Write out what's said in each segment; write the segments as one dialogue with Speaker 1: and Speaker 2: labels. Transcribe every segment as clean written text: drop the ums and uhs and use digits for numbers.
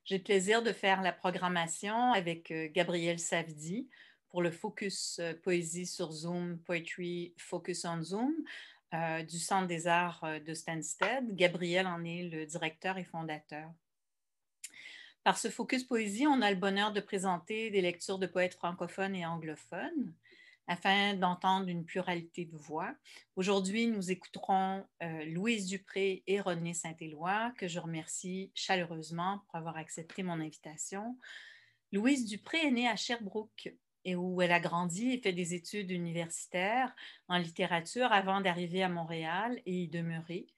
Speaker 1: J'ai le plaisir de faire la programmation avec Gabrielle Savdi pour le Focus Poésie sur Zoom, Poetry Focus on Zoom du Centre des Arts de Stansted. Gabrielle en est le directeur et fondateur. Par ce Focus Poésie, on a le bonheur de présenter des lectures de poètes francophones et anglophones afin d'entendre une pluralité de voix. Aujourd'hui, nous écouterons Louise Dupré et Rodney Saint-Éloi, que je remercie chaleureusement pour avoir accepté mon invitation. Louise Dupré est née à Sherbrooke, et où elle a grandi et fait des études universitaires en littérature avant d'arriver à Montréal et y demeurer.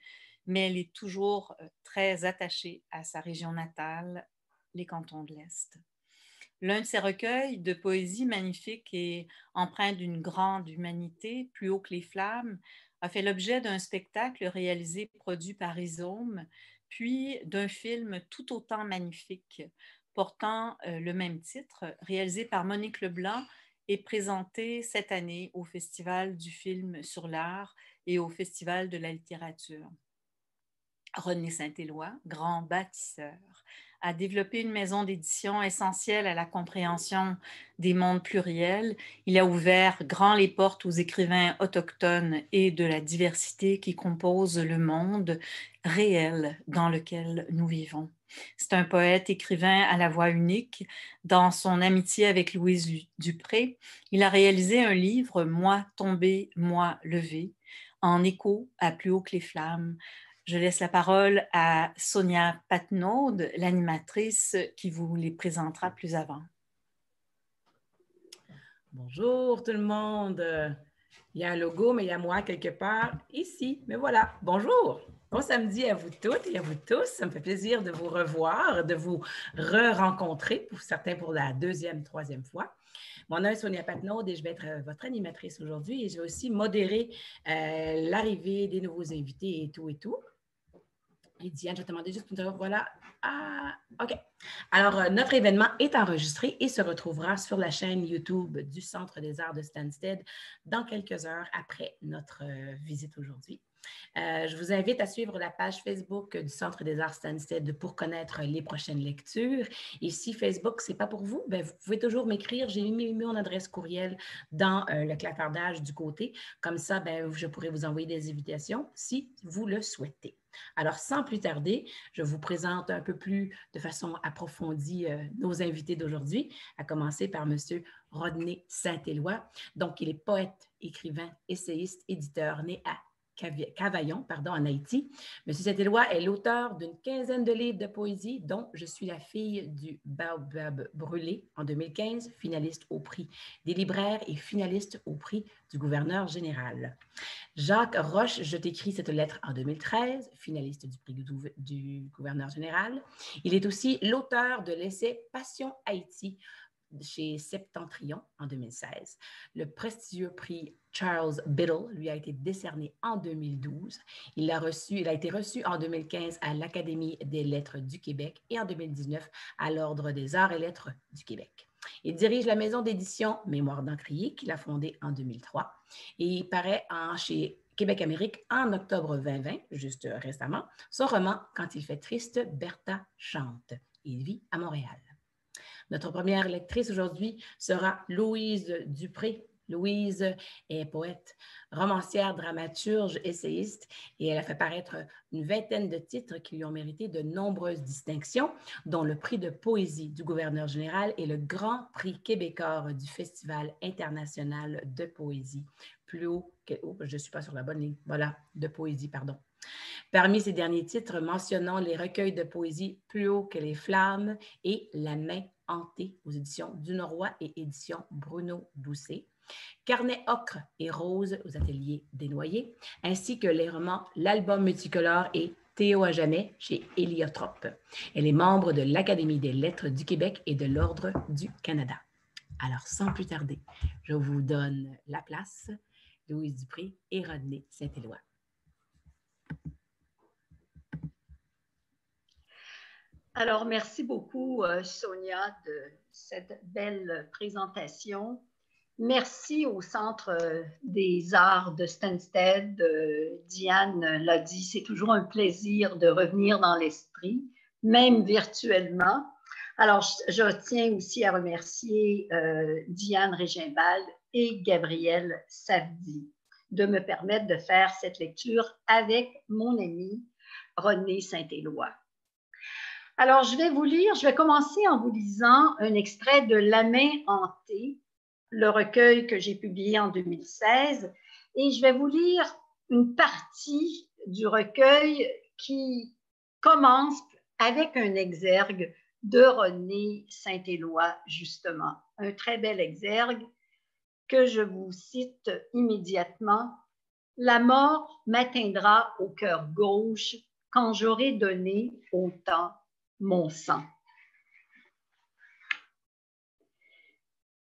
Speaker 1: Mais elle est toujours très attachée à sa région natale, les cantons de l'Est. L'un de ses recueils de poésie magnifique et empreint d'une grande humanité, Plus haut que les flammes, a fait l'objet d'un spectacle réalisé et produit par Rhizome, puis d'un film tout autant magnifique portant le même titre, réalisé par Monique Leblanc et présenté cette année au Festival du film sur l'art et au Festival de la littérature. Rodney Saint-Éloi, grand bâtisseur, a développé une maison d'édition essentielle à la compréhension des mondes pluriels. Il a ouvert grand les portes aux écrivains autochtones et de la diversité qui compose le monde réel dans lequel nous vivons. C'est un poète écrivain à la voix unique. Dans son amitié avec Louise Dupré, il a réalisé un livre, Moi tombé, moi levé, en écho à Plus haut que les flammes. Je laisse la parole à Sonia Patnaud, l'animatrice, qui vous les présentera plus avant.
Speaker 2: Bonjour tout le monde. Il y a un logo, mais il y a moi quelque part ici. Mais voilà, bonjour. Bon samedi à vous toutes et à vous tous. Ça me fait plaisir de vous revoir, de vous re-rencontrer, pour certains pour la deuxième, troisième fois. Mon nom est Sonia Patnaud et je vais être votre animatrice aujourd'hui et je vais aussi modérer l'arrivée des nouveaux invités et tout et tout. Et Diane, je vais te demander juste pour te dire, voilà. Ah, OK. Alors, notre événement est enregistré et se retrouvera sur la chaîne YouTube du Centre des Arts de Stansted dans quelques heures après notre visite aujourd'hui. Je vous invite à suivre la page Facebook du Centre des Arts Stansted pour connaître les prochaines lectures. Et si Facebook, ce n'est pas pour vous, bien, vous pouvez toujours m'écrire. J'ai mis mon adresse courriel dans le clavardage du côté. Comme ça, bien, je pourrai vous envoyer des invitations si vous le souhaitez. Alors, sans plus tarder, je vous présente un peu plus de façon approfondie nos invités d'aujourd'hui, à commencer par M. Rodney Saint-Éloi. Donc, il est poète, écrivain, essayiste, éditeur, né à Cavaillon, en Haïti. M. Saint-Éloi est l'auteur d'une quinzaine de livres de poésie, dont Je suis la fille du baobab brûlé en 2015, finaliste au prix des libraires et finaliste au prix du gouverneur général. Jacques Roche, je t'écris cette lettre en 2013, finaliste du prix du gouverneur général. Il est aussi l'auteur de l'essai Passion Haïti chez Septentrion en 2016. Le prestigieux prix Charles Biddle lui a été décerné en 2012. Il a été reçu en 2015 à l'Académie des lettres du Québec et en 2019 à l'Ordre des arts et lettres du Québec. Il dirige la maison d'édition Mémoire d'Encrier qu'il a fondée en 2003 et il paraît chez Québec Amérique en octobre 2020, juste récemment, son roman Quand il fait triste, Bertha chante. Il vit à Montréal. Notre première lectrice aujourd'hui sera Louise Dupré. Louise est poète, romancière, dramaturge, essayiste et elle a fait paraître une vingtaine de titres qui lui ont mérité de nombreuses distinctions, dont le prix de poésie du gouverneur général et le grand prix québécois du Festival international de poésie. Plus haut que... Oh, je ne suis pas sur la bonne ligne. Voilà, de poésie, pardon. Parmi ces derniers titres, mentionnons les recueils de poésie Plus haut que les flammes et La main hantée aux éditions du Norrois et éditions Bruno Doucet. Carnet ocre et rose aux ateliers Desnoyers, ainsi que les romans L'album multicolore et Théo à jamais chez Héliotrope. Elle est membre de l'Académie des lettres du Québec et de l'Ordre du Canada. Alors, sans plus tarder, je vous donne la place, Louise Dupré et Rodney Saint-Éloi.
Speaker 3: Alors, merci beaucoup, Sonia, de cette belle présentation. Merci au Centre des Arts de Stansted. Diane l'a dit, c'est toujours un plaisir de revenir dans l'esprit, même virtuellement. Alors, je tiens aussi à remercier Diane Régimbal et Gabrielle Savdi de me permettre de faire cette lecture avec mon ami René Saint-Éloi. Alors, je vais commencer en vous lisant un extrait de La main hantée, le recueil que j'ai publié en 2016, et je vais vous lire une partie du recueil qui commence avec un exergue de René Saint-Éloi, justement. Un très bel exergue que je vous cite immédiatement. « La mort m'atteindra au cœur gauche quand j'aurai donné au temps mon sang. »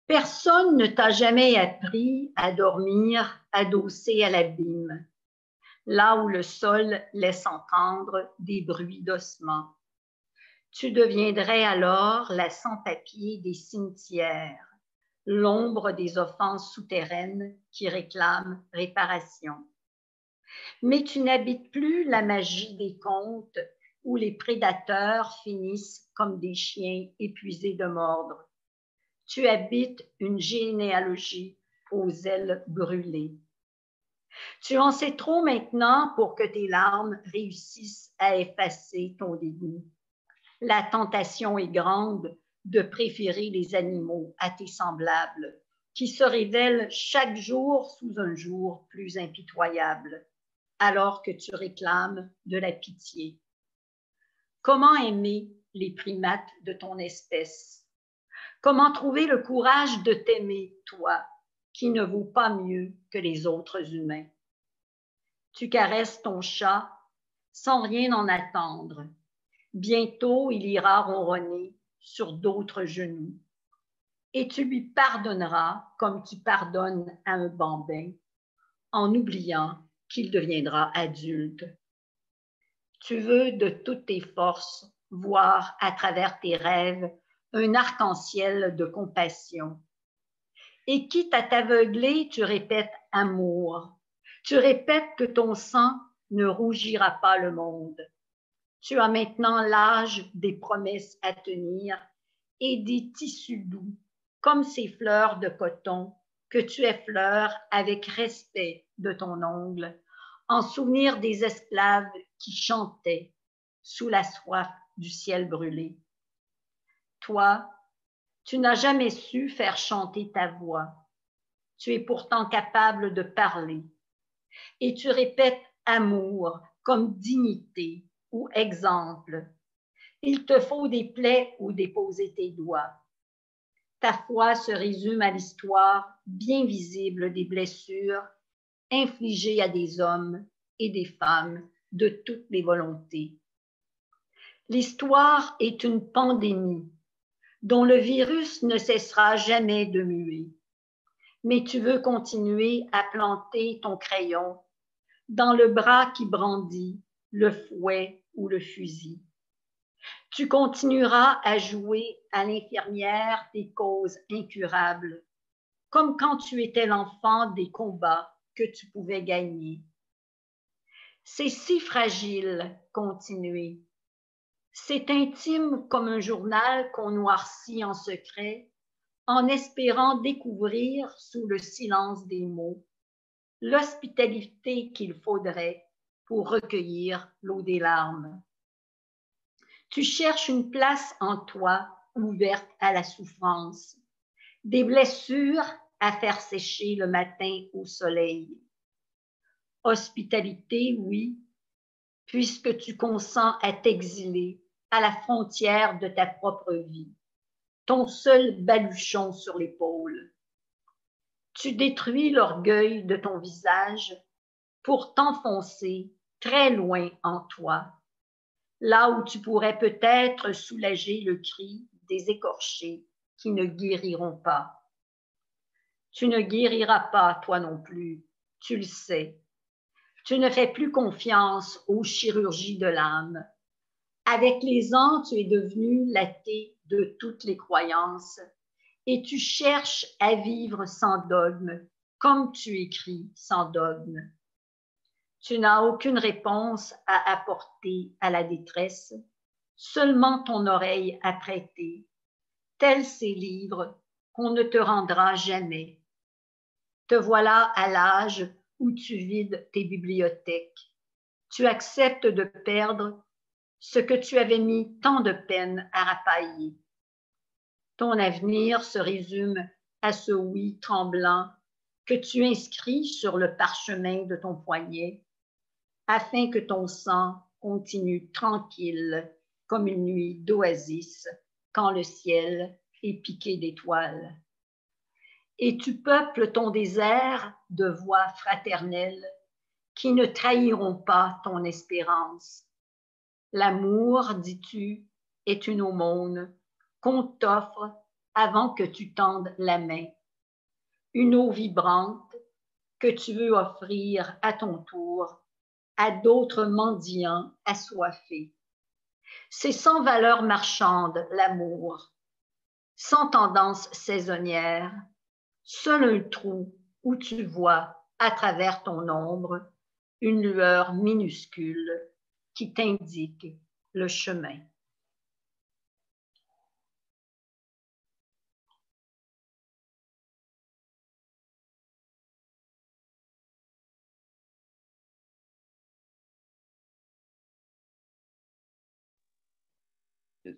Speaker 3: Personne ne t'a jamais appris à dormir adossé à l'abîme, là où le sol laisse entendre des bruits d'ossements. Tu deviendrais alors la sans-papier des cimetières, l'ombre des offenses souterraines qui réclament réparation. Mais tu n'habites plus la magie des contes où les prédateurs finissent comme des chiens épuisés de mordre. Tu habites une généalogie aux ailes brûlées. Tu en sais trop maintenant pour que tes larmes réussissent à effacer ton dégoût. La tentation est grande de préférer les animaux à tes semblables, qui se révèlent chaque jour sous un jour plus impitoyable, alors que tu réclames de la pitié. Comment aimer les primates de ton espèce? Comment trouver le courage de t'aimer, toi, qui ne vaut pas mieux que les autres humains? Tu caresses ton chat sans rien en attendre. Bientôt, il ira ronronner sur d'autres genoux. Et tu lui pardonneras comme tu pardonnes à un bambin, en oubliant qu'il deviendra adulte. Tu veux de toutes tes forces voir à travers tes rêves un arc-en-ciel de compassion. Et quitte à t'aveugler, tu répètes amour. Tu répètes que ton sang ne rougira pas le monde. Tu as maintenant l'âge des promesses à tenir et des tissus doux, comme ces fleurs de coton que tu effleures avec respect de ton ongle, en souvenir des esclaves qui chantaient sous la soif du ciel brûlé. Toi, tu n'as jamais su faire chanter ta voix. Tu es pourtant capable de parler. Et tu répètes amour comme dignité ou exemple. Il te faut des plaies où déposer tes doigts. Ta foi se résume à l'histoire bien visible des blessures infligées à des hommes et des femmes de toutes les volontés. L'histoire est une pandémie dont le virus ne cessera jamais de muer. Mais tu veux continuer à planter ton crayon dans le bras qui brandit le fouet ou le fusil. Tu continueras à jouer à l'infirmière des causes incurables, comme quand tu étais l'enfant des combats que tu pouvais gagner. C'est si fragile, continuer. C'est intime comme un journal qu'on noircit en secret, en espérant découvrir sous le silence des mots l'hospitalité qu'il faudrait pour recueillir l'eau des larmes. Tu cherches une place en toi ouverte à la souffrance, des blessures à faire sécher le matin au soleil. Hospitalité, oui, puisque tu consens à t'exiler à la frontière de ta propre vie, ton seul baluchon sur l'épaule. Tu détruis l'orgueil de ton visage pour t'enfoncer très loin en toi, là où tu pourrais peut-être soulager le cri des écorchés qui ne guériront pas. Tu ne guériras pas, toi non plus, tu le sais. Tu ne fais plus confiance aux chirurgies de l'âme. Avec les ans, tu es devenu l'athée de toutes les croyances et tu cherches à vivre sans dogme, comme tu écris sans dogme. Tu n'as aucune réponse à apporter à la détresse seulement ton oreille à prêter, tels ces livres qu'on ne te rendra jamais. Te voilà à l'âge où tu vides tes bibliothèques. Tu acceptes de perdre ce que tu avais mis tant de peine à rapailler. Ton avenir se résume à ce oui tremblant que tu inscris sur le parchemin de ton poignet, afin que ton sang continue tranquille comme une nuit d'oasis quand le ciel est piqué d'étoiles. Et tu peuples ton désert de voix fraternelles qui ne trahiront pas ton espérance. L'amour, dis-tu, est une aumône qu'on t'offre avant que tu tendes la main. Une eau vibrante que tu veux offrir à ton tour à d'autres mendiants assoiffés. C'est sans valeur marchande, l'amour, sans tendance saisonnière, seul un trou où tu vois, à travers ton ombre, une lueur minuscule qui t'indique le chemin.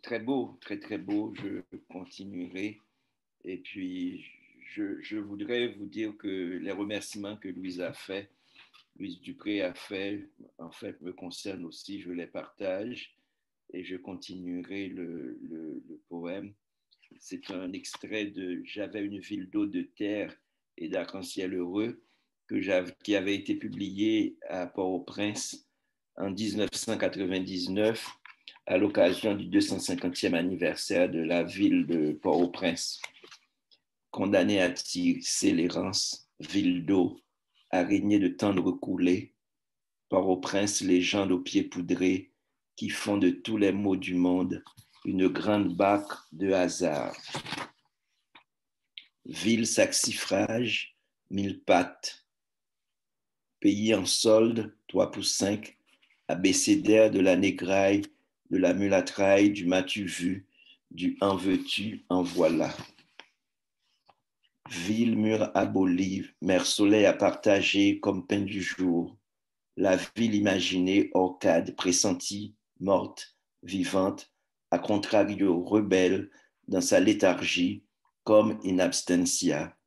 Speaker 4: Très beau, très très beau. Je continuerai. Et puis, je voudrais vous dire que les remerciements que Louise Dupré a fait, en fait, me concernent aussi. Je les partage et je continuerai le poème. C'est un extrait de J'avais une ville d'eau, de terre et d'arc-en-ciel heureux qui avait été publié à Port-au-Prince en 1999 à l'occasion du 250e anniversaire de la ville de Port-au-Prince. Condamnée à tisser l'errance, ville d'eau, araignée de tendre coulées, Port-au-Prince, légende aux pieds poudrés, qui font de tous les maux du monde une grande bac de hasard. Ville saxifrage, 1000 pattes, pays en solde, 3 pour 5, abécédaire de la négraille, de la mulâtraille, du m'as-tu vu, du en veux-tu, en voilà. Ville, mur aboli, mer soleil à partager comme pain du jour. La ville imaginée, orcade, pressentie, morte, vivante, à contrario rebelle dans sa léthargie, comme in abstentia.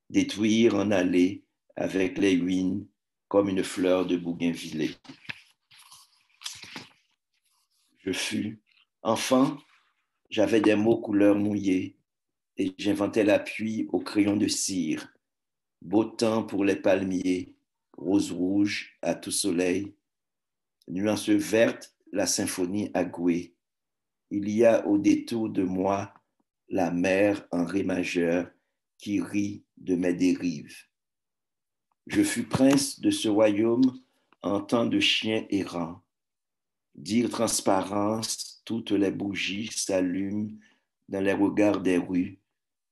Speaker 4: Détruire en allée avec les ruines, comme une fleur de bougainvillée. Je fus. Enfant, j'avais des mots couleur mouillée et j'inventais la pluie au crayon de cire. Beau temps pour les palmiers, rose rouge à tout soleil. Nuance verte, la symphonie agouée. Il y a au détour de moi la mer en ré majeur qui rit de mes dérives. Je fus prince de ce royaume en temps de chien errant. Dire transparence, toutes les bougies s'allument dans les regards des rues.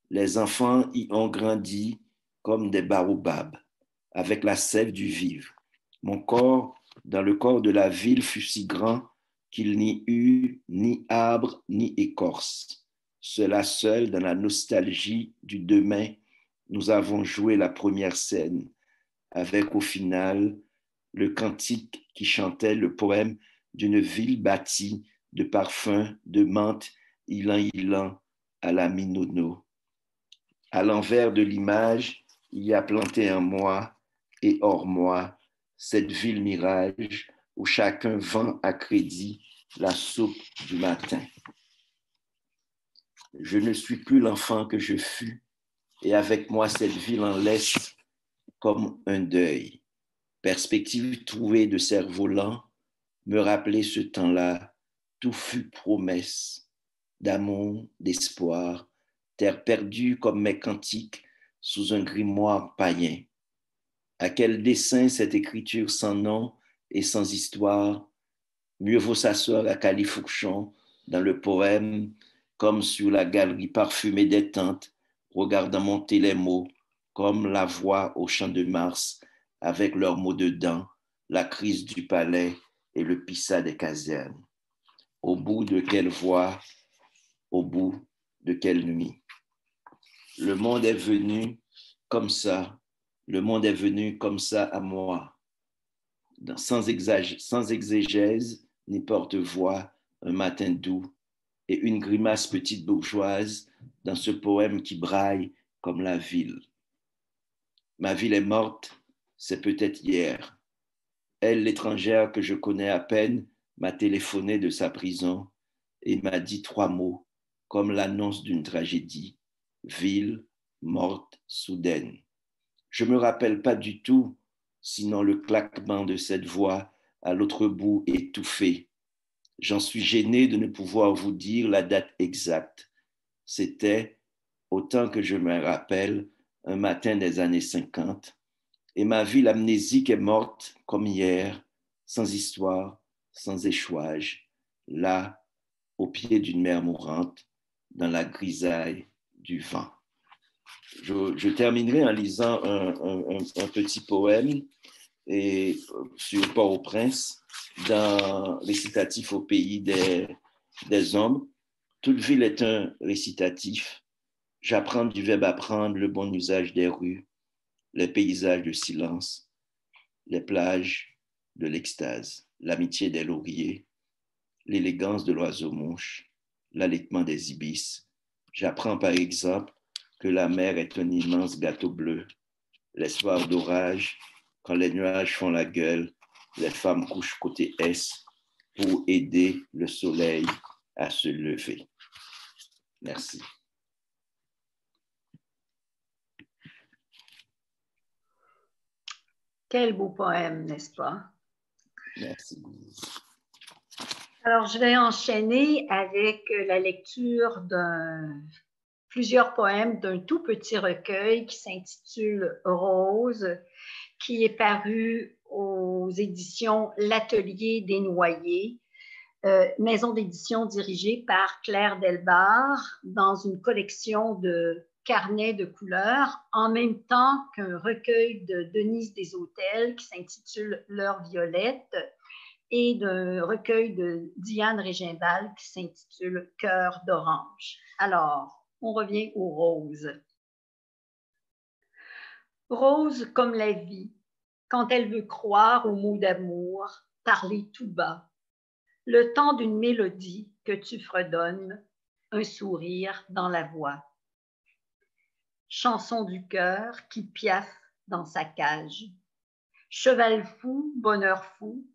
Speaker 4: Les enfants y ont grandi comme des baobabs, avec la sève du vivre. Mon corps, dans le corps de la ville, fut si grand qu'il n'y eut ni arbre ni écorce. Cela seul, dans la nostalgie du demain, nous avons joué la première scène, avec au final le cantique qui chantait le poème d'une ville bâtie de parfums, de menthe, ilan à la Minono. À l'envers de l'image, il y a planté en moi et hors moi cette ville mirage où chacun vend à crédit la soupe du matin. Je ne suis plus l'enfant que je fus et avec moi cette ville en laisse comme un deuil. Perspective trouvée de cerf-volant, me rappeler ce temps-là, tout fut promesse d'amour, d'espoir, terre perdue comme mes cantiques sous un grimoire païen. À quel dessein cette écriture sans nom et sans histoire? Mieux vaut s'asseoir à califourchon dans le poème, comme sur la galerie parfumée des tentes, regardant monter les mots, comme la voix au champ de Mars, avec leurs mots dedans, la crise du palais et le pissa des casernes. Au bout de quelle voie, au bout de quelle nuit. Le monde est venu comme ça, le monde est venu comme ça à moi, sans exégèse ni porte-voix, un matin doux et une grimace petite bourgeoise dans ce poème qui braille comme la ville. Ma ville est morte, c'est peut-être hier. Elle, l'étrangère que je connais à peine, m'a téléphoné de sa prison et m'a dit 3 mots, comme l'annonce d'une tragédie. Ville, morte, soudaine. Je ne me rappelle pas du tout, sinon le claquement de cette voix à l'autre bout étouffée. J'en suis gêné de ne pouvoir vous dire la date exacte. C'était, autant que je me rappelle, un matin des années 50, et ma ville amnésique est morte comme hier, sans histoire, sans échouage, là, au pied d'une mer mourante, dans la grisaille du vent. Je terminerai en lisant un petit poème et, sur Port-au-Prince, dans Récitatif au pays des hommes. Toute ville est un récitatif. J'apprends du verbe apprendre le bon usage des rues, les paysages de silence, les plages de l'extase, l'amitié des lauriers, l'élégance de l'oiseau-mouche, l'allaitement des ibis. J'apprends par exemple que la mer est un immense gâteau bleu. Les soirs d'orage, quand les nuages font la gueule, les femmes couchent côté est pour aider le soleil à se lever. Merci.
Speaker 3: Quel beau poème, n'est-ce pas?
Speaker 4: Merci.
Speaker 3: Alors, je vais enchaîner avec la lecture plusieurs poèmes d'un tout petit recueil qui s'intitule Rose, qui est paru aux éditions L'Atelier des Noyers, maison d'édition dirigée par Claire Delbar, dans une collection de carnets de couleurs, en même temps qu'un recueil de Denise Deshôtels qui s'intitule L'heure violette et d'un recueil de Diane Régimbal qui s'intitule Cœur d'orange. Alors, on revient aux roses. Rose comme la vie, quand elle veut croire aux mots d'amour, parler tout bas, le temps d'une mélodie que tu fredonnes, un sourire dans la voix. Chanson du cœur qui piaffe dans sa cage. Cheval fou, bonheur fou,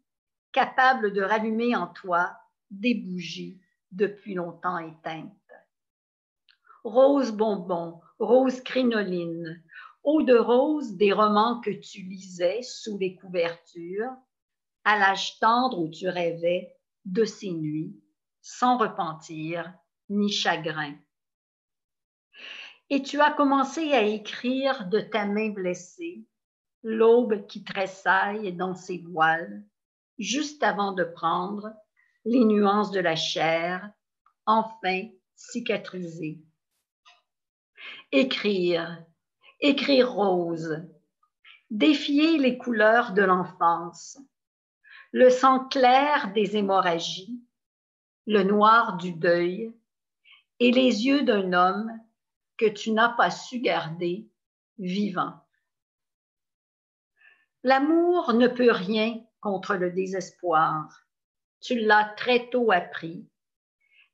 Speaker 3: capable de rallumer en toi des bougies depuis longtemps éteintes. Rose bonbon, rose crinoline, eau de rose des romans que tu lisais sous les couvertures, à l'âge tendre où tu rêvais de ces nuits, sans repentir ni chagrin. Et tu as commencé à écrire de ta main blessée, l'aube qui tressaille dans ses voiles, juste avant de prendre les nuances de la chair, enfin cicatrisées. Écrire, écrire rose, défier les couleurs de l'enfance, le sang clair des hémorragies, le noir du deuil et les yeux d'un homme que tu n'as pas su garder vivant. L'amour ne peut rien contre le désespoir. Tu l'as très tôt appris,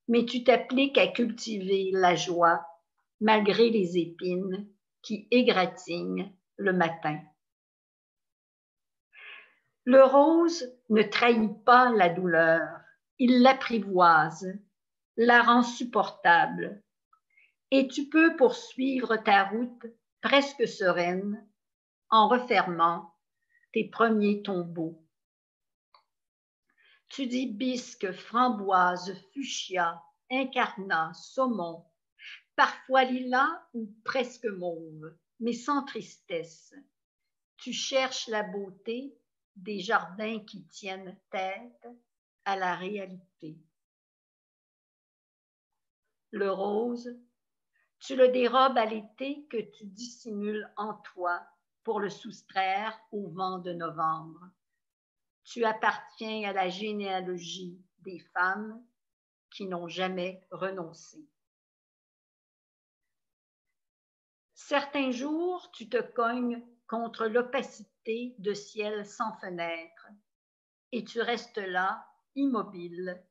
Speaker 3: mais tu t'appliques à cultiver la joie malgré les épines qui égratignent le matin. Le rose ne trahit pas la douleur, il l'apprivoise, la rend supportable, et tu peux poursuivre ta route presque sereine en refermant tes premiers tombeaux. Tu dis bisque, framboise, fuchsia, incarnat, saumon, parfois lilas ou presque mauve, mais sans tristesse. Tu cherches la beauté des jardins qui tiennent tête à la réalité. Le rose, tu le dérobes à l'été que tu dissimules en toi pour le soustraire au vent de novembre. Tu appartiens à la généalogie des femmes qui n'ont jamais renoncé. Certains jours, tu te cognes contre l'opacité de ciel sans fenêtre et tu restes là, immobile,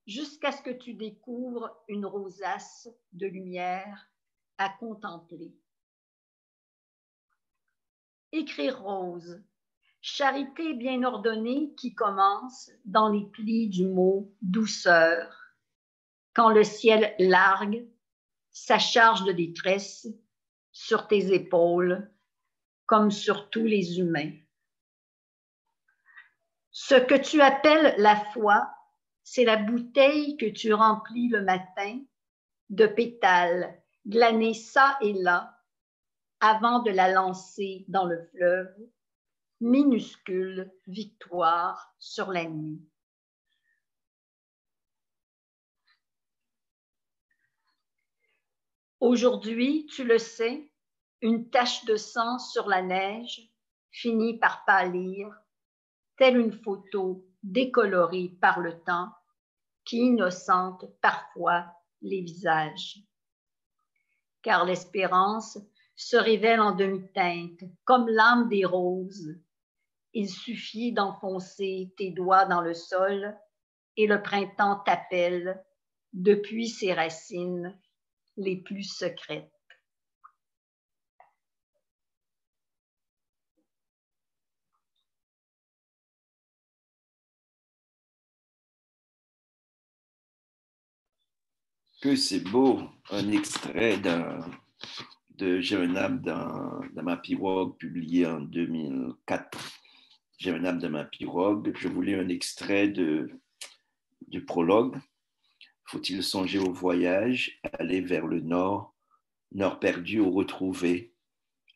Speaker 3: jusqu'à ce que tu découvres une rosace de lumière à contempler. Écrire rose, charité bien ordonnée qui commence dans les plis du mot douceur. Quand le ciel largue sa charge de détresse sur tes épaules, comme sur tous les humains. Ce que tu appelles la foi, c'est la bouteille que tu remplis le matin de pétales glanés çà et là avant de la lancer dans le fleuve, minuscule victoire sur la nuit. Aujourd'hui, tu le sais, une tache de sang sur la neige finit par pâlir, telle une photo décolorée par le temps qui innocente parfois les visages. Car l'espérance se révèle en demi-teinte, comme l'âme des roses. Il suffit d'enfoncer tes doigts dans le sol et le printemps t'appelle depuis ses racines les plus secrètes.
Speaker 4: Que c'est beau, un extrait de J'ai un âme dans ma pirogue, publié en 2004. J'ai un âme dans ma pirogue. Je voulais un extrait du prologue. Faut-il songer au voyage, aller vers le nord, nord perdu ou retrouvé,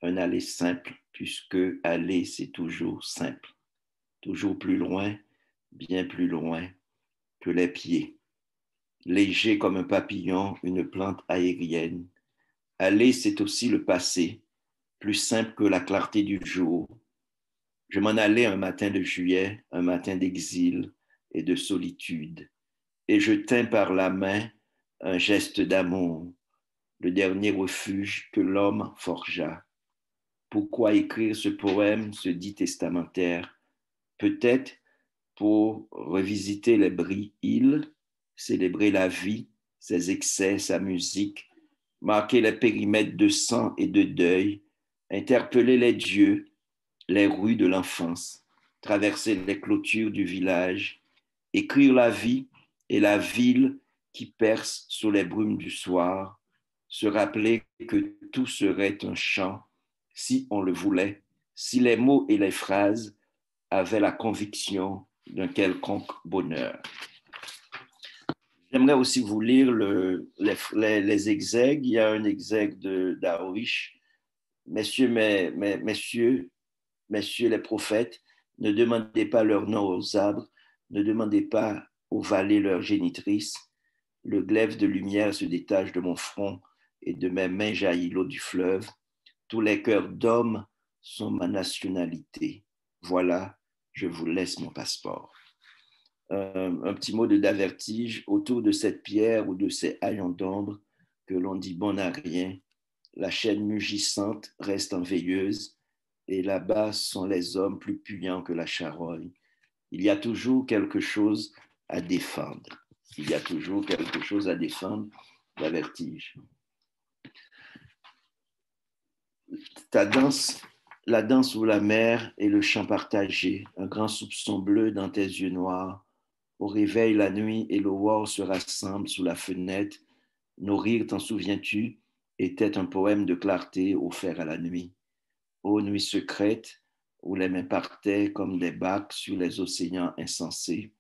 Speaker 4: un aller simple, puisque aller c'est toujours simple, toujours plus loin, bien plus loin que les pieds. Léger comme un papillon, une plante aérienne. Aller, c'est aussi le passé, plus simple que la clarté du jour. Je m'en allais un matin de juillet, un matin d'exil et de solitude, et je tins par la main un geste d'amour, le dernier refuge que l'homme forgea. Pourquoi écrire ce poème, ce dit testamentaire? Peut-être pour revisiter les bris-îles, célébrer la vie, ses excès, sa musique, marquer les périmètres de sang et de deuil, interpeller les dieux, les rues de l'enfance, traverser les clôtures du village, écrire la vie et la ville qui perce sous les brumes du soir, se rappeler que tout serait un chant si on le voulait, si les mots et les phrases avaient la conviction d'un quelconque bonheur. J'aimerais aussi vous lire les exègues. Il y a un exègue d'Aoish. Messieurs les prophètes, ne demandez pas leur nom aux arbres, ne demandez pas aux vallées leur génitrice. Le glaive de lumière se détache de mon front et de mes mains jaillit l'eau du fleuve. Tous les cœurs d'hommes sont ma nationalité. Voilà, je vous laisse mon passeport. Un petit mot d'avertige autour de cette pierre ou de ces haillons d'ombre que l'on dit bon à rien. La chaîne mugissante reste en veilleuse et là-bas sont les hommes plus puants que la charogne. Il y a toujours quelque chose à défendre. Il y a toujours quelque chose à défendre, la vertige. Ta danse, la danse sous la mer et le chant partagé, un grand soupçon bleu dans tes yeux noirs. Au réveil, la nuit et l'aurore se rassemblent sous la fenêtre. Nos rires, t'en souviens-tu, étaient un poème de clarté offert à la nuit. Ô nuit secrète, où les mains partaient comme des bacs sur les océans insensés.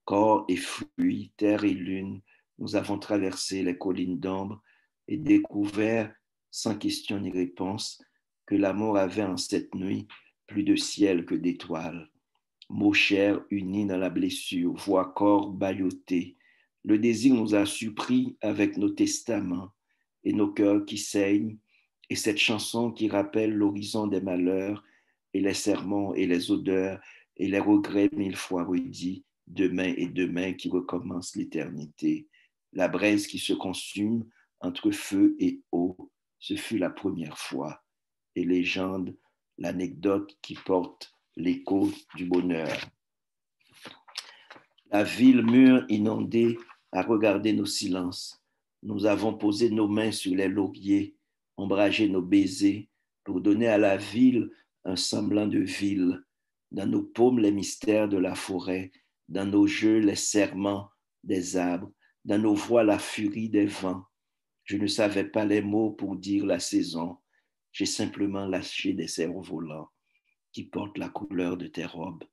Speaker 4: Corps et fruits, terre et lune, nous avons traversé les collines d'ombre et découvert, sans question ni réponse, que l'amour avait en cette nuit plus de ciel que d'étoiles. Mots chers unis dans la blessure, voix corps bâillotés. Le désir nous a surpris avec nos testaments et nos cœurs qui saignent, et cette chanson qui rappelle l'horizon des malheurs et les sermons et les odeurs et les regrets mille fois redits demain et demain qui recommence l'éternité. La braise qui se consume entre feu et eau, ce fut la première fois. Et légende, l'anecdote qui porte l'écho du bonheur. La ville mûre inondée a regardé nos silences. Nous avons posé nos mains sur les lauriers, ombragé nos baisers pour donner à la ville un semblant de ville. Dans nos paumes, les mystères de la forêt, dans nos jeux, les serments des arbres, dans nos voix, la furie des vents. Je ne savais pas les mots pour dire la saison. J'ai simplement lâché des cerfs-volants qui portent la couleur de tes robes.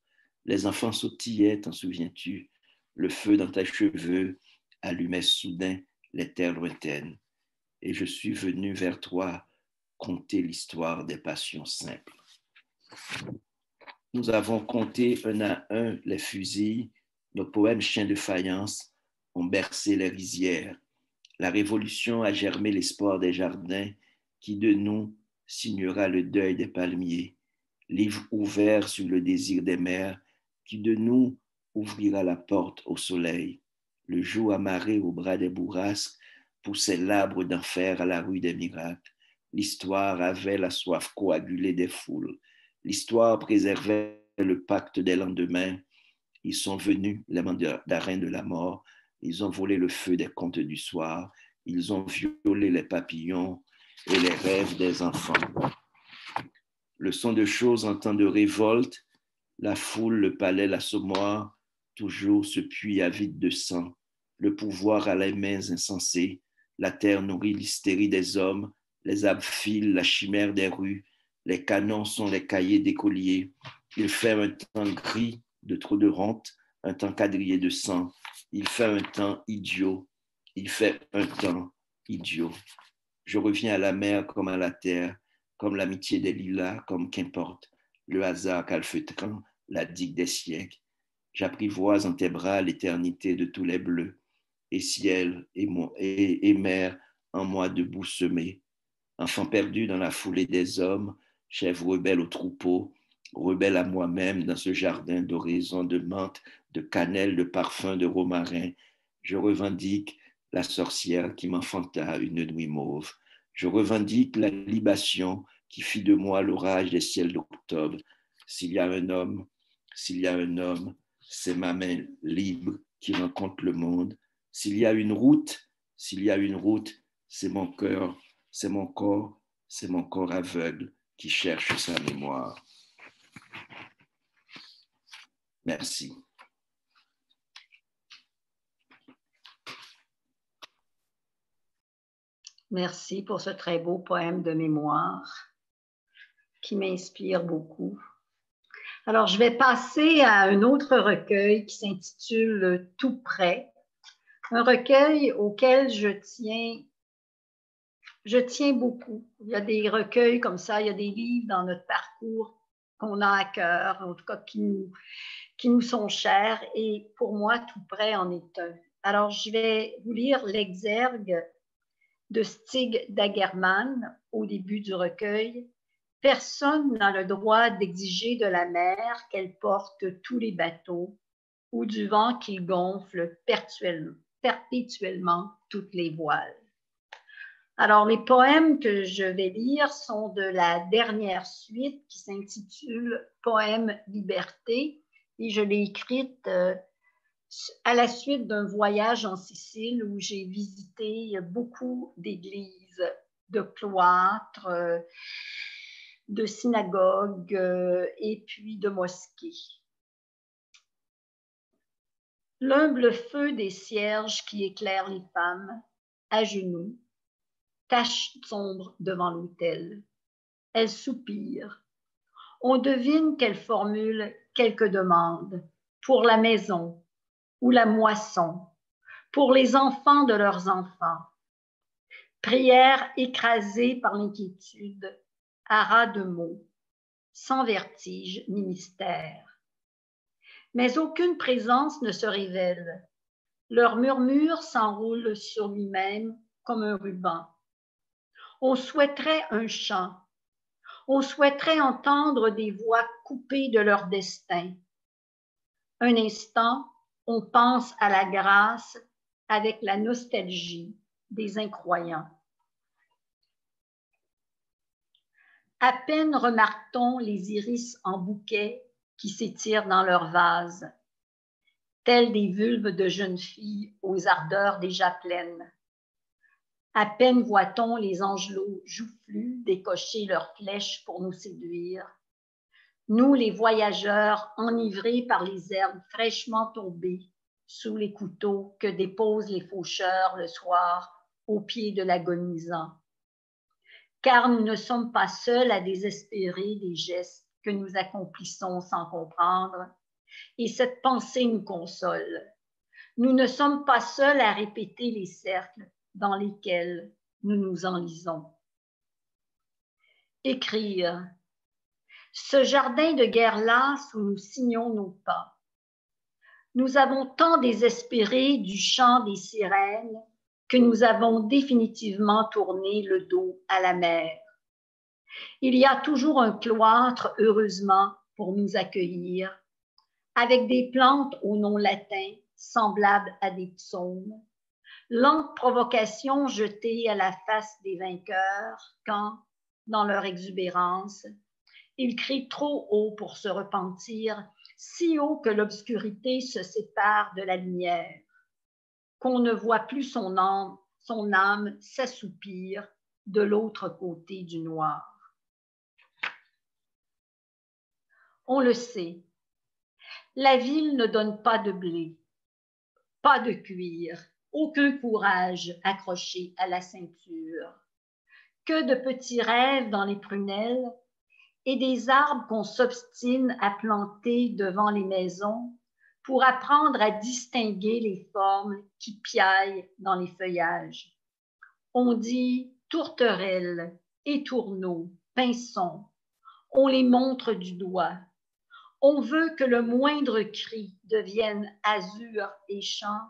Speaker 4: Les enfants sautillaient, t'en souviens-tu? Le feu dans tes cheveux allumait soudain les terres lointaines. Et je suis venu vers toi conter l'histoire des passions simples. Nous avons compté un à un les fusils, nos poèmes chiens de faïence ont bercé les rizières. La révolution a germé l'espoir des jardins qui de nous signera le deuil des palmiers. Livre ouvert sur le désir des mers qui de nous ouvrira la porte au soleil. Le jour amarré au bras des bourrasques poussait l'arbre d'enfer à la rue des miracles. L'histoire avait la soif coagulée des foules. L'histoire préservait le pacte des lendemains. Ils sont venus, les mandarins de la mort. Ils ont volé le feu des contes du soir. Ils ont violé les papillons et les rêves des enfants. Le son de choses en temps de révolte, la foule, le palais, l'assommoir, toujours ce puits avide de sang. Le pouvoir à les mains insensées, la terre nourrit l'hystérie des hommes, les arbres filent la chimère des rues, les canons sont les cahiers d'écoliers. Il fait un temps gris de trop de honte, un temps quadrillé de sang. Il fait un temps idiot, il fait un temps idiot. Je reviens à la mer comme à la terre, comme l'amitié des lilas, comme qu'importe, le hasard calfeutrant, la digue des siècles. J'apprivoise en tes bras l'éternité de tous les bleus, et ciel et mer en moi debout semé. Enfant perdu dans la foulée des hommes, chèvre rebelle au troupeau, rebelle à moi-même dans ce jardin d'oraison, de menthe, de cannelle, de parfum, de romarin. Je revendique la sorcière qui m'enfanta une nuit mauve. Je revendique la libation qui fit de moi l'orage des ciels d'octobre. S'il y a un homme, c'est ma main libre qui rencontre le monde. S'il y a une route, c'est mon cœur, c'est mon corps aveugle qui cherche sa mémoire. Merci.
Speaker 3: Merci pour ce très beau poème de mémoire qui m'inspire beaucoup. Alors, je vais passer à un autre recueil qui s'intitule « Tout près », un recueil auquel je tiens beaucoup. Il y a des recueils comme ça, il y a des livres dans notre parcours qu'on a à cœur, en tout cas qui nous sont chers, et pour moi, Tout près en est un. Alors, je vais vous lire l'exergue de Stig Dagerman au début du recueil. Personne n'a le droit d'exiger de la mer qu'elle porte tous les bateaux ou du vent qui gonfle perpétuellement toutes les voiles. Alors, les poèmes que je vais lire sont de la dernière suite qui s'intitule « Poème Liberté » et je l'ai écrite à la suite d'un voyage en Sicile où j'ai visité beaucoup d'églises, de cloîtres, de synagogues et puis de mosquées. L'humble feu des cierges qui éclairent les femmes, à genoux, tache sombre devant l'autel. Elles soupirent. On devine qu'elles formulent quelques demandes pour la maison ou la moisson, pour les enfants de leurs enfants. Prières écrasées par l'inquiétude, à ras de mots, sans vertige ni mystère. Mais aucune présence ne se révèle. Leur murmure s'enroule sur lui-même comme un ruban. On souhaiterait un chant. On souhaiterait entendre des voix coupées de leur destin. Un instant, On pense à la grâce avec la nostalgie des incroyants. À peine remarque-t-on les iris en bouquet qui s'étirent dans leur vase, tels des vulves de jeunes filles aux ardeurs déjà pleines. À peine voit-on les angelots joufflus décocher leurs flèches pour nous séduire. Nous, les voyageurs, enivrés par les herbes fraîchement tombées sous les couteaux que déposent les faucheurs le soir au pied de l'agonisant. Car nous ne sommes pas seuls à désespérer des gestes que nous accomplissons sans comprendre, et cette pensée nous console. Nous ne sommes pas seuls à répéter les cercles dans lesquels nous nous enlisons. Écrire. Ce jardin de guerre-lasse où nous signons nos pas. Nous avons tant désespéré du chant des sirènes que nous avons définitivement tourné le dos à la mer. Il y a toujours un cloître, heureusement, pour nous accueillir, avec des plantes au nom latin semblables à des psaumes, lente provocation jetée à la face des vainqueurs quand, dans leur exubérance, ils crient trop haut pour se repentir, si haut que l'obscurité se sépare de la lumière, qu'on ne voit plus son âme s'assoupir de l'autre côté du noir. On le sait, la ville ne donne pas de blé, pas de cuir, aucun courage accroché à la ceinture, que de petits rêves dans les prunelles et des arbres qu'on s'obstine à planter devant les maisons pour apprendre à distinguer les formes qui piaillent dans les feuillages. On dit tourterelles, étourneaux, pinsons, on les montre du doigt. On veut que le moindre cri devienne azur et chant.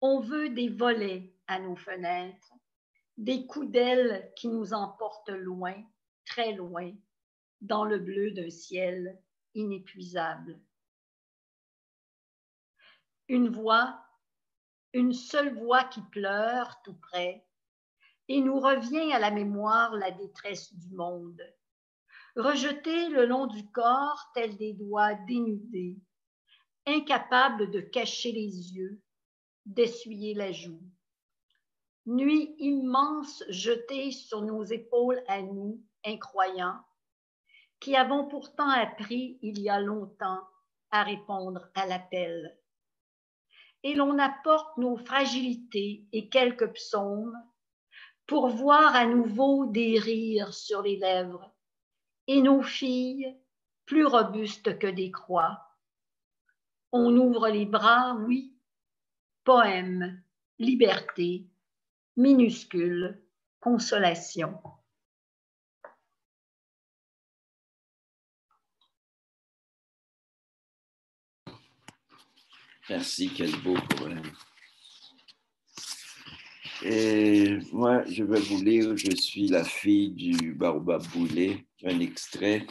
Speaker 3: On veut des volets à nos fenêtres, des coups d'aile qui nous emportent loin, très loin, dans le bleu d'un ciel inépuisable. Une voix, une seule voix qui pleure tout près, et nous revient à la mémoire la détresse du monde. Rejetés le long du corps tels des doigts dénudés, incapables de cacher les yeux, d'essuyer la joue. Nuit immense jetée sur nos épaules à nous, incroyants, qui avons pourtant appris il y a longtemps à répondre à l'appel. Et l'on apporte nos fragilités et quelques psaumes pour voir à nouveau des rires sur les lèvres, et nos filles plus robustes que des croix. On ouvre les bras, oui, poème, liberté, minuscule, consolation.
Speaker 4: Merci, quel beau poème. Et moi, je vais vous lire « Je suis la fille du baobab brûlé », un extrait.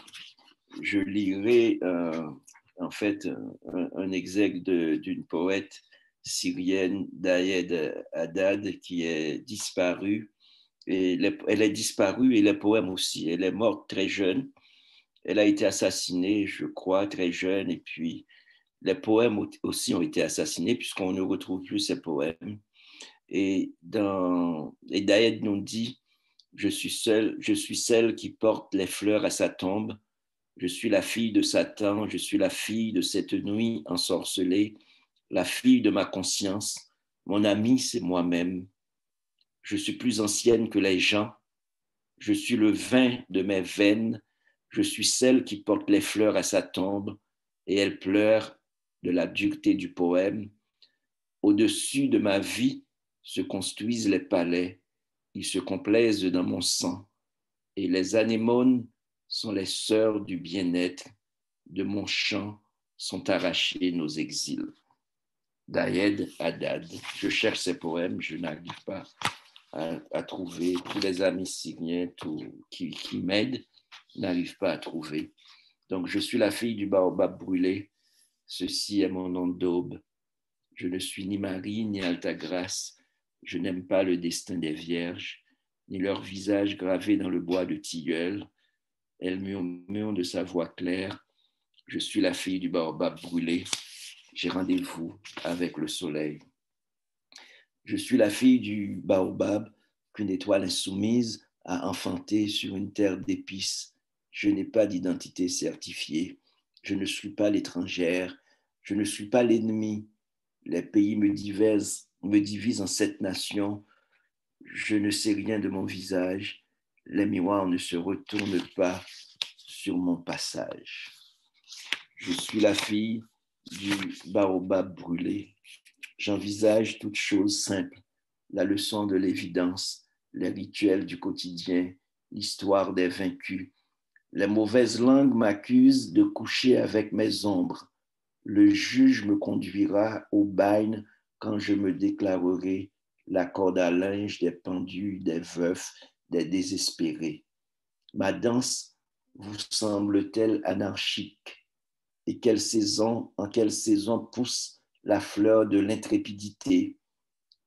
Speaker 4: Je lirai en fait un exergue d'une poète syrienne, Daïed Haddad, qui est disparue. Et elle est disparue et les poèmes aussi. Elle est morte très jeune. Elle a été assassinée, je crois, très jeune. Et puis, les poèmes aussi ont été assassinés puisqu'on ne retrouve plus ces poèmes. Et Daïed nous dit « Je suis celle qui porte les fleurs à sa tombe. Je suis la fille de Satan, je suis la fille de cette nuit ensorcelée, la fille de ma conscience. Mon ami, c'est moi-même. Je suis plus ancienne que les gens. Je suis le vin de mes veines. Je suis celle qui porte les fleurs à sa tombe et elle pleure de la dureté du poème. Au-dessus de ma vie se construisent les palais. Ils se complaisent dans mon sang. Et les anémones sont les sœurs du bien-être. De mon chant sont arrachés nos exils. » Daïed Haddad. Je cherche ces poèmes, je n'arrive pas à trouver. Tous les amis syriens qui m'aident n'arrivent pas à trouver. Donc, je suis la fille du baobab brûlé. Ceci est mon nom d'aube. Je ne suis ni Marie, ni Altagrace. Je n'aime pas le destin des vierges, ni leur visage gravé dans le bois de tilleul. Elle murmure de sa voix claire. Je suis la fille du baobab brûlé. J'ai rendez-vous avec le soleil. Je suis la fille du baobab qu'une étoile insoumise a enfanté sur une terre d'épices. Je n'ai pas d'identité certifiée. Je ne suis pas l'étrangère. Je ne suis pas l'ennemi. Les pays me divisent en 7 nations. Je ne sais rien de mon visage. Les miroirs ne se retournent pas sur mon passage. Je suis la fille du baobab brûlé. J'envisage toutes choses simples, la leçon de l'évidence, les rituels du quotidien, l'histoire des vaincus. Les mauvaises langues m'accusent de coucher avec mes ombres. Le juge me conduira au bagne quand je me déclarerai la corde à linge des pendus, des veufs, des désespérés. Ma danse vous semble-t-elle anarchique? Et en quelle saison pousse la fleur de l'intrépidité?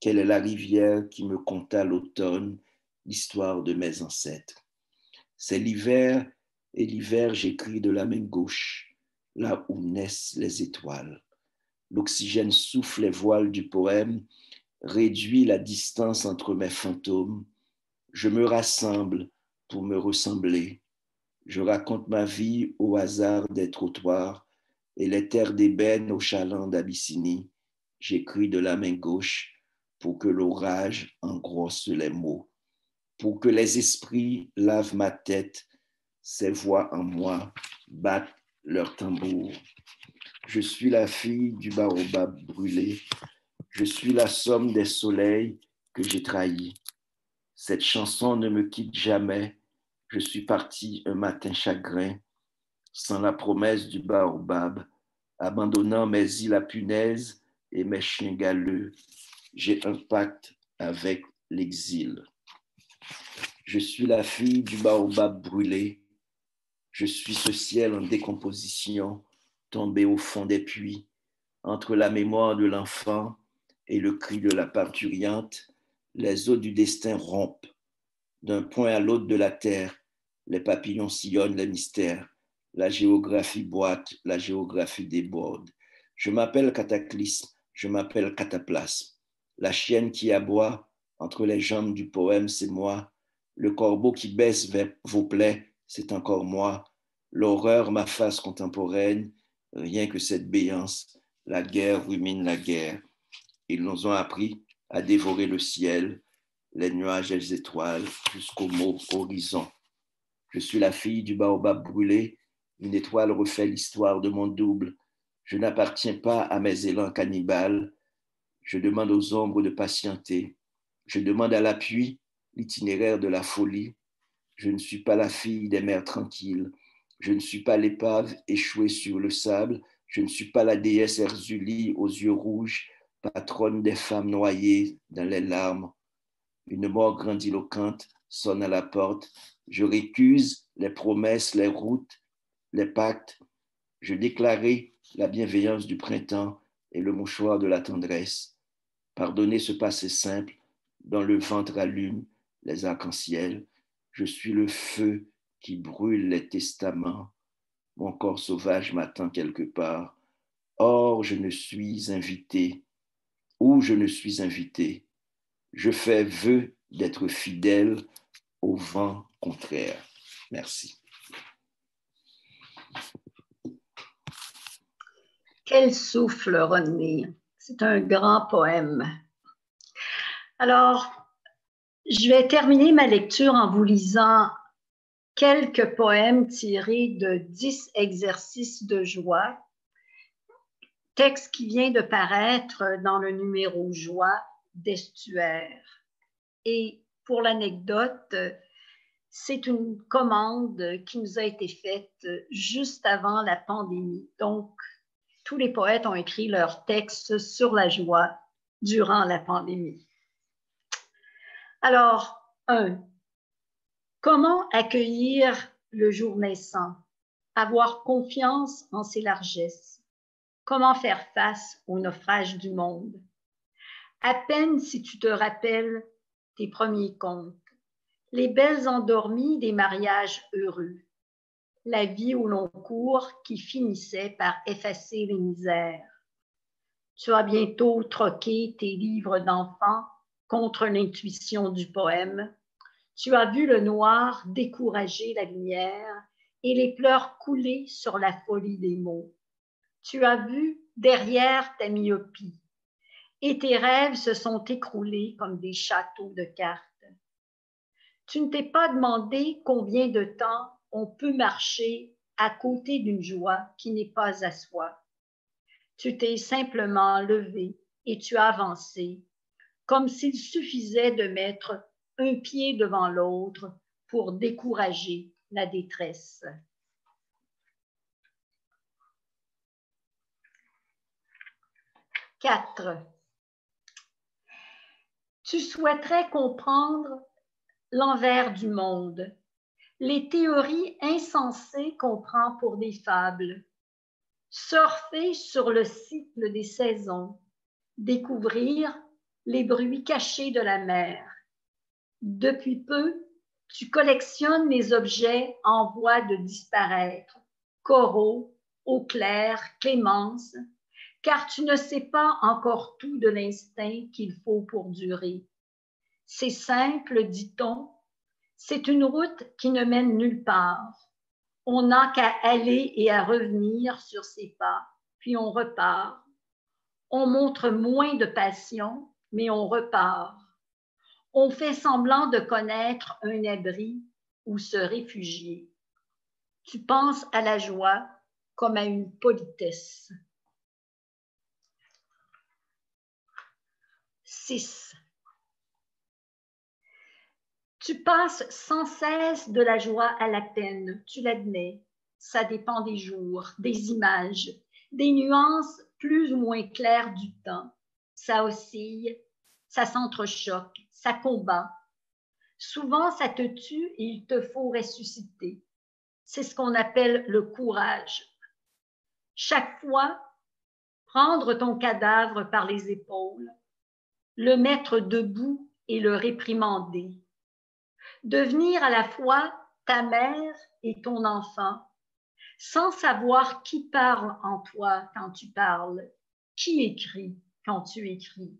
Speaker 4: Quelle est la rivière qui me conta l'automne, l'histoire de mes ancêtres? C'est l'hiver, et l'hiver j'écris de la main gauche, là où naissent les étoiles. L'oxygène souffle les voiles du poème, réduit la distance entre mes fantômes. Je me rassemble pour me ressembler. Je raconte ma vie au hasard des trottoirs et les terres d'ébène aux chalands d'Abyssinie. J'écris de la main gauche pour que l'orage engrosse les mots, pour que les esprits lavent ma tête, ces voix en moi battent leur tambour. Je suis la fille du baobab brûlé. Je suis la somme des soleils que j'ai trahis. Cette chanson ne me quitte jamais. Je suis parti un matin chagrin, sans la promesse du baobab, abandonnant mes îles à punaises et mes chiens galeux. J'ai un pacte avec l'exil. Je suis la fille du baobab brûlé. Je suis ce ciel en décomposition, tombé au fond des puits, entre la mémoire de l'enfant et le cri de la parturiente. Les eaux du destin rompent. D'un point à l'autre de la terre, les papillons sillonnent les mystères. La géographie boite, la géographie déborde. Je m'appelle Cataclysme, je m'appelle Cataplasme. La chienne qui aboie entre les jambes du poème, c'est moi. Le corbeau qui baisse vers vos plaies, c'est encore moi. L'horreur, ma face contemporaine, rien que cette béance. La guerre rumine la guerre. Ils nous ont appris à dévorer le ciel, les nuages et les étoiles, jusqu'au mot horizon. Je suis la fille du baobab brûlé. Une étoile refait l'histoire de mon double. Je n'appartiens pas à mes élans cannibales. Je demande aux ombres de patienter. Je demande à la pluie l'itinéraire de la folie. Je ne suis pas la fille des mers tranquilles. Je ne suis pas l'épave échouée sur le sable. Je ne suis pas la déesse Erzulie aux yeux rouges, patronne des femmes noyées dans les larmes. Une mort grandiloquente sonne à la porte. Je récuse les promesses, les routes, les pactes. Je déclarais la bienveillance du printemps et le mouchoir de la tendresse. Pardonnez ce passé simple dont le ventre allume les arcs-en-ciel. Je suis le feu qui brûle les testaments. Mon corps sauvage m'attend quelque part. Or, je ne suis invité. Ou je ne suis invité. Je fais vœu d'être fidèle au vent contraire. Merci.
Speaker 3: Quel souffle, Rodney. C'est un grand poème. Alors, je vais terminer ma lecture en vous lisant quelques poèmes tirés de 10 exercices de joie, texte qui vient de paraître dans le numéro Joie d'Estuaire. Et pour l'anecdote, c'est une commande qui nous a été faite juste avant la pandémie. Donc, tous les poètes ont écrit leurs textes sur la joie durant la pandémie. Alors, 1. Comment accueillir le jour naissant? Avoir confiance en ses largesses. Comment faire face au naufrage du monde? À peine si tu te rappelles tes premiers contes, les belles endormies des mariages heureux, la vie au long cours qui finissait par effacer les misères. Tu as bientôt troqué tes livres d'enfants contre l'intuition du poème. Tu as vu le noir décourager la lumière et les pleurs couler sur la folie des mots. Tu as vu derrière ta myopie et tes rêves se sont écroulés comme des châteaux de cartes. Tu ne t'es pas demandé combien de temps on peut marcher à côté d'une joie qui n'est pas à soi. Tu t'es simplement levé et tu as avancé, comme s'il suffisait de mettre un pied devant l'autre pour décourager la détresse. Quatre. Tu souhaiterais comprendre l'envers du monde, les théories insensées qu'on prend pour des fables, surfer sur le cycle des saisons, découvrir les bruits cachés de la mer. Depuis peu, tu collectionnes les objets en voie de disparaître, coraux, eau claire, clémence, car tu ne sais pas encore tout de l'instinct qu'il faut pour durer. C'est simple, dit-on, c'est une route qui ne mène nulle part. On n'a qu'à aller et à revenir sur ses pas, puis on repart. On montre moins de passion, mais on repart. On fait semblant de connaître un abri où se réfugier. Tu penses à la joie comme à une politesse. 6. Tu passes sans cesse de la joie à la peine, tu l'admets. Ça dépend des jours, des images, des nuances plus ou moins claires du temps. Ça oscille, ça s'entrechoque, ça combat. Souvent, ça te tue et il te faut ressusciter. C'est ce qu'on appelle le courage. Chaque fois, prendre ton cadavre par les épaules, le mettre debout et le réprimander. Devenir à la fois ta mère et ton enfant, sans savoir qui parle en toi quand tu parles, qui écrit quand tu écris.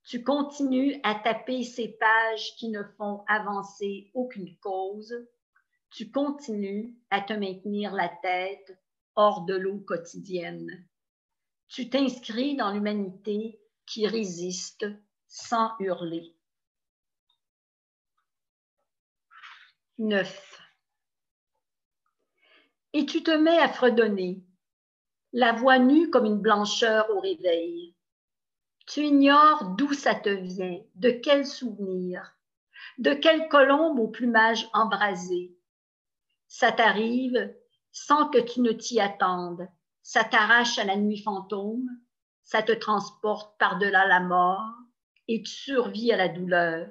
Speaker 3: Tu continues à taper ces pages qui ne font avancer aucune cause. Tu continues à te maintenir la tête hors de l'eau quotidienne. Tu t'inscris dans l'humanité qui résiste sans hurler. 9. Et tu te mets à fredonner, la voix nue comme une blancheur au réveil. Tu ignores d'où ça te vient, de quel souvenir, de quelle colombe au plumage embrasé. Ça t'arrive sans que tu ne t'y attendes, ça t'arrache à la nuit fantôme, ça te transporte par-delà la mort et tu survis à la douleur.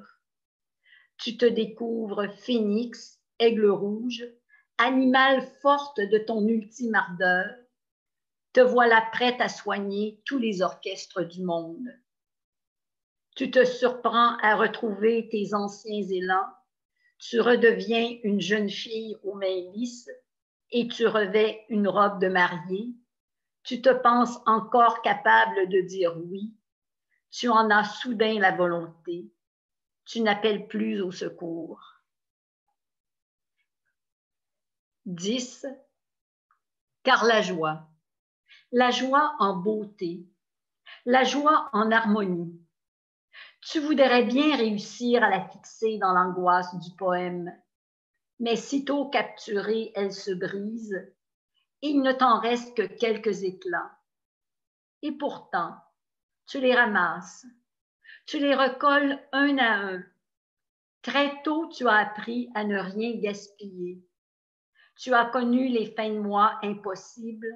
Speaker 3: Tu te découvres phénix, aigle rouge, animal forte de ton ultime ardeur. Te voilà prête à soigner tous les orchestres du monde. Tu te surprends à retrouver tes anciens élans. Tu redeviens une jeune fille aux mains lisses et tu revêts une robe de mariée. Tu te penses encore capable de dire oui. Tu en as soudain la volonté. Tu n'appelles plus au secours. 10. Car la joie en beauté, la joie en harmonie. Tu voudrais bien réussir à la fixer dans l'angoisse du poème, mais sitôt capturée, elle se brise et il ne t'en reste que quelques éclats. Et pourtant, tu les ramasses, tu les recolles un à un. Très tôt, tu as appris à ne rien gaspiller. Tu as connu les fins de mois impossibles,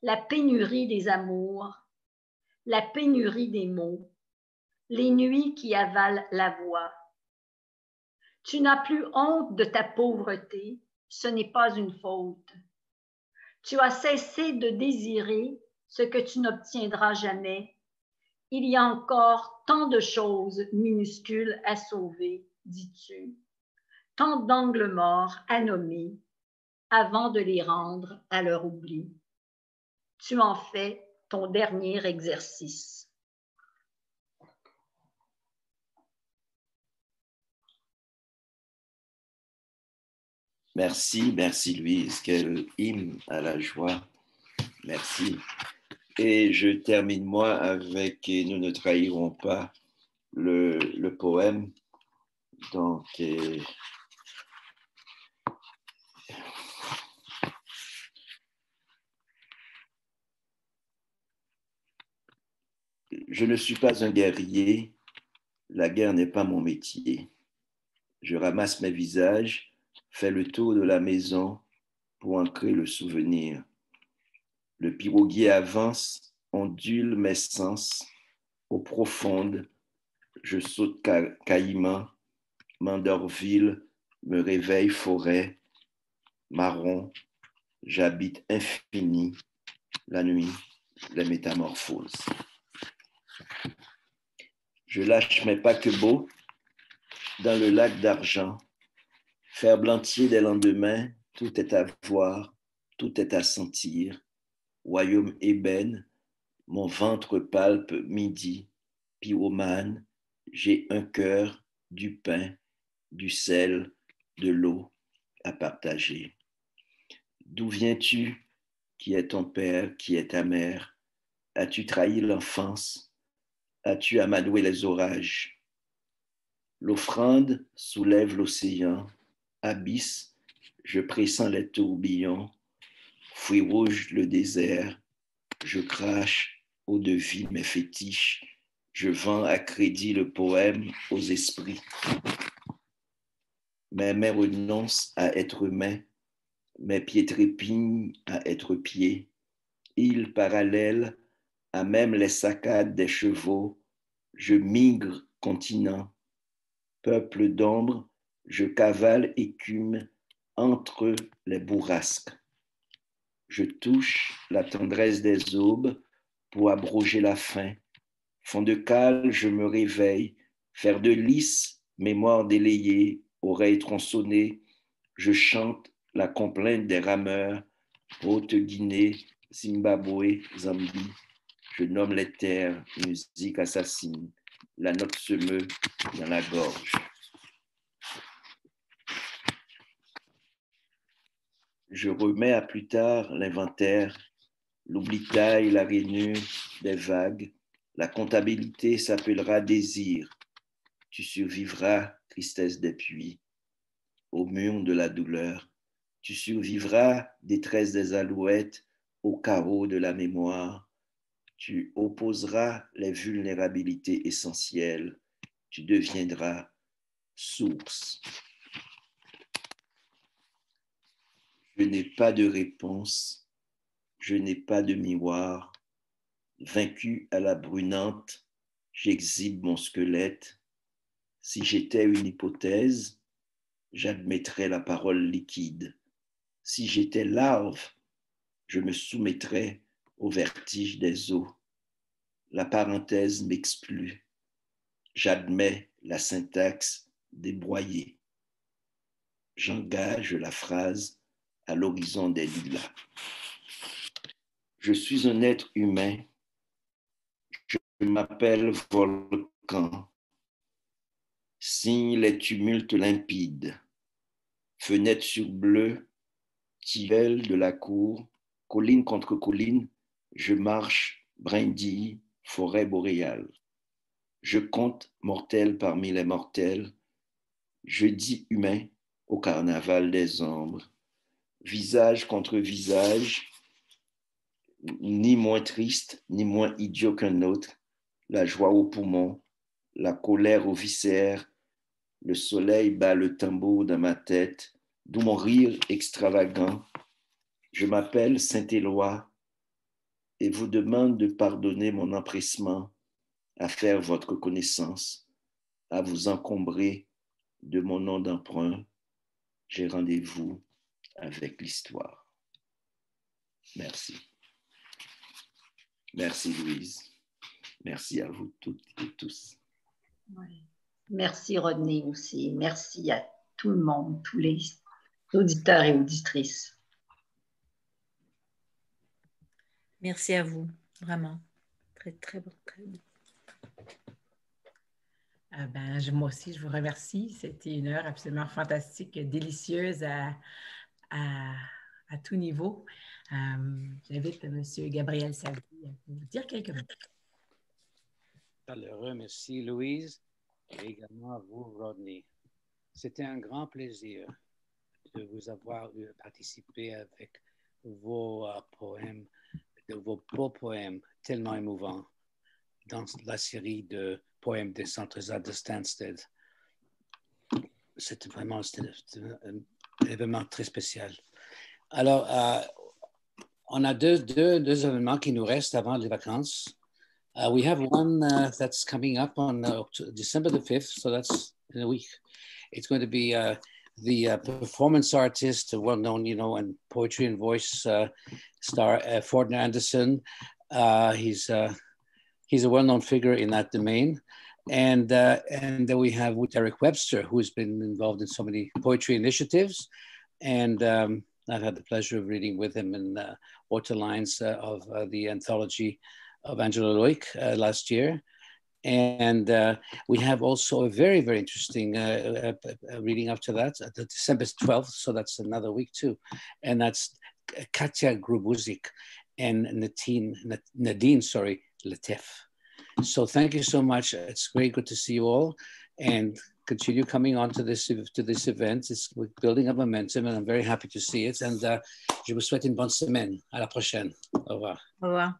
Speaker 3: la pénurie des amours, la pénurie des mots, les nuits qui avalent la voix. Tu n'as plus honte de ta pauvreté, ce n'est pas une faute. Tu as cessé de désirer ce que tu n'obtiendras jamais. Il y a encore tant de choses minuscules à sauver, dis-tu, tant d'angles morts à nommer avant de les rendre à leur oubli. Tu en fais ton dernier exercice.
Speaker 4: Merci, merci Louise. Quel hymne à la joie. Merci. Et je termine moi avec et nous ne trahirons pas le poème. Donc, je ne suis pas un guerrier, la guerre n'est pas mon métier. Je ramasse mes visages, fais le tour de la maison pour ancrer le souvenir. Le piroguier avance, ondule mes sens, eau profonde, je saute Caïman, Mandorville, me réveille forêt, marron, j'habite infini, la nuit, les métamorphoses. Je lâche mes paquebots dans le lac d'argent, faire blanchir des lendemains, tout est à voir, tout est à sentir, royaume ébène, mon ventre palpe midi, pyromane, j'ai un cœur, du pain, du sel, de l'eau à partager. D'où viens-tu? Qui est ton père? Qui est ta mère? As-tu trahi l'enfance? As-tu amadoué les orages? L'offrande soulève l'océan, abysse, je pressens les tourbillons, fruits rouges le désert, je crache eau-de-vie mes fétiches, je vends à crédit le poème aux esprits. Mes mains renoncent à être mains, mes pieds trépignent à être pieds, îles parallèles à même les saccades des chevaux, je migre continent, peuple d'ombre, je cavale écume entre les bourrasques. Je touche la tendresse des aubes pour abroger la faim. Fond de cale, je me réveille, fer de lys, mémoire délayée, oreilles tronçonnées, je chante la complainte des rameurs, Haute-Guinée, Zimbabwe, Zambie. Je nomme les terres, musique assassine, la note se meut dans la gorge. Je remets à plus tard l'inventaire, l'oubli taille la rainure des vagues, la comptabilité s'appellera désir. Tu survivras, tristesse des puits, au mur de la douleur. Tu survivras, détresse des alouettes, au chaos de la mémoire. Tu opposeras les vulnérabilités essentielles. Tu deviendras source. Je n'ai pas de réponse, je n'ai pas de miroir. Vaincu à la brunante, j'exhibe mon squelette. Si j'étais une hypothèse, j'admettrais la parole liquide. Si j'étais larve, je me soumettrais au vertige des eaux. La parenthèse m'exclut. J'admets la syntaxe débroyée. J'engage la phrase à l'horizon des lilas. Je suis un être humain. Je m'appelle volcan. Signe les tumultes limpides. Fenêtre sur bleu, tilleul de la cour, colline contre colline, je marche, brindille, forêt boréale. Je compte mortel parmi les mortels. Je dis humain au carnaval des ombres. Visage contre visage, ni moins triste, ni moins idiot qu'un autre. La joie aux poumons, la colère aux viscères. Le soleil bat le tambour dans ma tête, d'où mon rire extravagant. Je m'appelle Saint-Éloi et vous demande de pardonner mon empressement à faire votre connaissance, à vous encombrer de mon nom d'emprunt. J'ai rendez-vous avec l'histoire. Merci. Merci, Louise. Merci à vous toutes et tous.
Speaker 3: Oui. Merci, Rodney, aussi. Merci à tout le monde, tous les auditeurs et auditrices.
Speaker 1: Merci à vous, vraiment. Très, très bon. Très bon.
Speaker 2: Moi aussi, je vous remercie. C'était une heure absolument fantastique, délicieuse à tout niveau. J'invite M. Gabriel Savdy à vous dire quelques mots.
Speaker 5: Chaleureux, merci Louise, et également à vous, Rodney. C'était un grand plaisir de vous avoir participé avec vos poèmes, de vos beaux poèmes tellement émouvants dans la série de poèmes des Centres de Stansted. C'était vraiment un événement très spécial. Alors, on a deux événements qui nous restent avant les vacances. We have one that's coming up on December the 5th, so that's in a week. It's going to be the performance artist, well-known, and poetry and voice star, Fortner Anderson. He's a well-known figure in that domain. And then we have with Eric Webster, who's been involved in so many poetry initiatives. And I've had the pleasure of reading with him in Waterlines of the anthology of Angela Loic last year. And we have also a very, very interesting reading after that, December 12th, so that's another week too. And that's Katja Grubuzik and Nadine Letef. So thank you so much. It's great, good to see you all, and continue coming on to this event. It's building up momentum, and I'm very happy to see it. And je vous souhaite une bonne semaine. À la prochaine. Au revoir.
Speaker 1: Au revoir.